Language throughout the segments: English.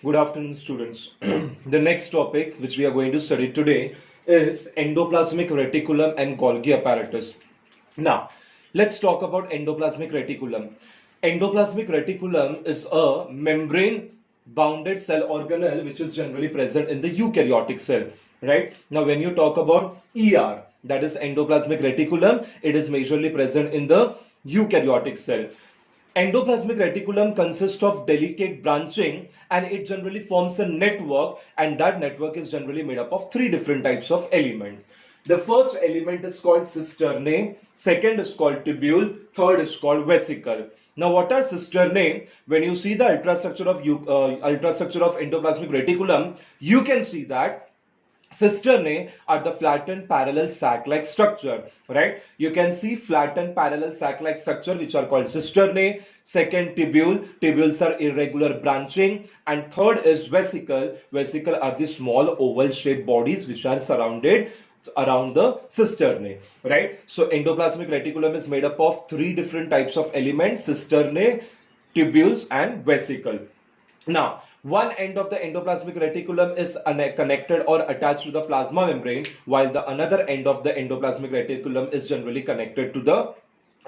Good afternoon, students. The next topic which we are going to study today is endoplasmic reticulum and Golgi apparatus. Now, let's talk about endoplasmic reticulum. Endoplasmic reticulum is a membrane bounded cell organelle which is generally present in the eukaryotic cell, right? Now, when you talk about ER, that is endoplasmic reticulum, it is majorly present in the eukaryotic cell. Endoplasmic reticulum consists of delicate branching and it generally forms a network, and that network is generally made up of three different types of element. The first element is called cisternae, second is called tubule, third is called vesicle. Now what are cisternae? When you see the ultrastructure of endoplasmic reticulum, you can see that cisternae are the flattened parallel sac-like structure, right? You can see flattened parallel sac-like structure which are called cisternae. Second, tubule. Tubules are irregular branching. And third is vesicle. Vesicle are the small oval shaped bodies which are surrounded around the cisternae, right? So endoplasmic reticulum is made up of three different types of elements: cisternae, tubules and vesicle. Now, one end of the endoplasmic reticulum is connected or attached to the plasma membrane, while the another end of the endoplasmic reticulum is generally connected to the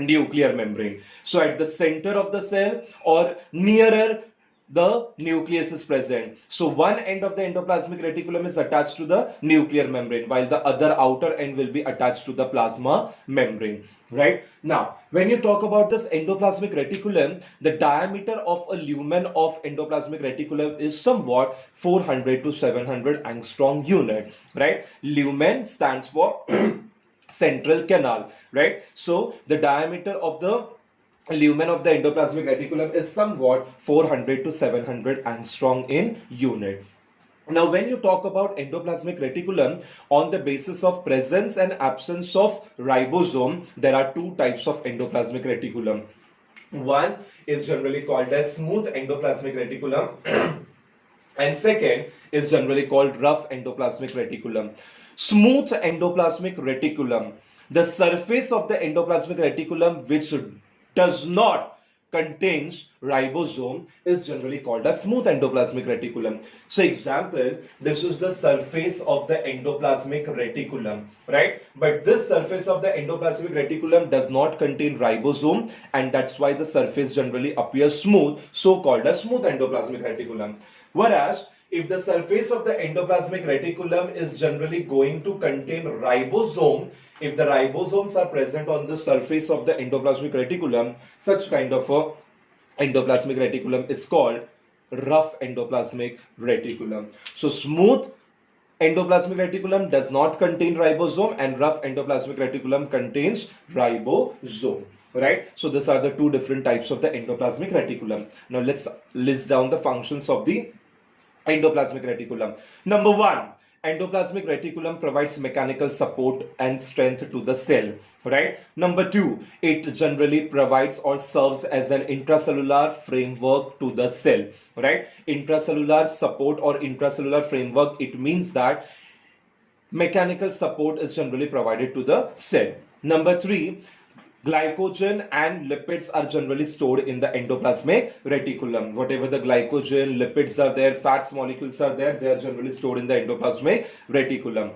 nuclear membrane. So at the center of the cell or nearer the nucleus is present. So one end of the endoplasmic reticulum is attached to the nuclear membrane, while the other outer end will be attached to the plasma membrane. Right? Now, when you talk about this endoplasmic reticulum, the diameter of a lumen of endoplasmic reticulum is somewhat 400 to 700 angstrom unit. Right? Lumen stands for central canal. Right? So the diameter of the lumen of the endoplasmic reticulum is somewhat 400 to 700 angstrom in unit. Now, when you talk about endoplasmic reticulum, on the basis of presence and absence of ribosome, there are two types of endoplasmic reticulum. One is generally called as smooth endoplasmic reticulum and second is generally called rough endoplasmic reticulum. Smooth endoplasmic reticulum, the surface of the endoplasmic reticulum which does not contains ribosome is generally called a smooth endoplasmic reticulum. So example, this is the surface of the endoplasmic reticulum, right? But this surface of the endoplasmic reticulum does not contain ribosome, and that's why the surface generally appears smooth, so called a smooth endoplasmic reticulum. Whereas if the surface of the endoplasmic reticulum is generally going to contain ribosome, if the ribosomes are present on the surface of the endoplasmic reticulum, such kind of a endoplasmic reticulum is called rough endoplasmic reticulum. So smooth endoplasmic reticulum does not contain ribosome and rough endoplasmic reticulum contains ribosome. Right? So these are the two different types of the endoplasmic reticulum. Now let's list down the functions of the endoplasmic reticulum. Number one, endoplasmic reticulum provides mechanical support and strength to the cell, right? Number two, it generally provides or serves as an intracellular framework to the cell, right? Intracellular support or intracellular framework, it means that mechanical support is generally provided to the cell. Number three, glycogen and lipids are generally stored in the endoplasmic reticulum. Whatever the glycogen, lipids are there, fats molecules are there, they are generally stored in the endoplasmic reticulum.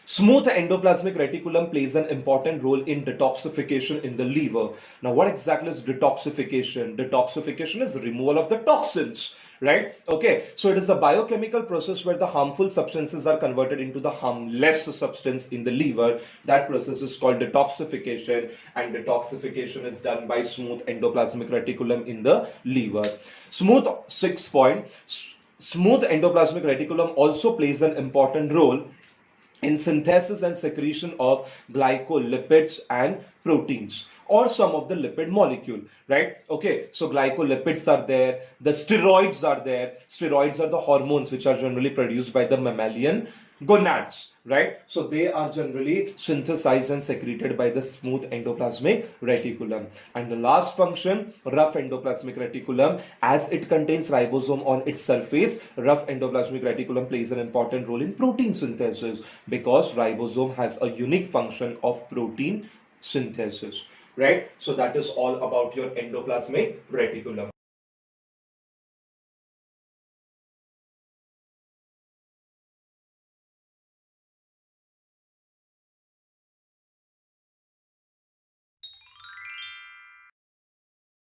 Smooth endoplasmic reticulum plays an important role in detoxification in the liver. Now, what exactly is detoxification? Detoxification is removal of the toxins, right? Okay, so it is a biochemical process where the harmful substances are converted into the harmless substance in the liver. That process is called detoxification, and detoxification is done by smooth endoplasmic reticulum in the liver. Smooth endoplasmic reticulum also plays an important role in synthesis and secretion of glycolipids and proteins or some of the lipid molecule, right? Okay, so glycolipids are there, the steroids are there. Steroids are the hormones which are generally produced by the mammalian gonads, right? So they are generally synthesized and secreted by the smooth endoplasmic reticulum. And the last function, rough endoplasmic reticulum, as it contains ribosome on its surface, rough endoplasmic reticulum plays an important role in protein synthesis because ribosome has a unique function of protein synthesis, right? So that is all about your endoplasmic reticulum.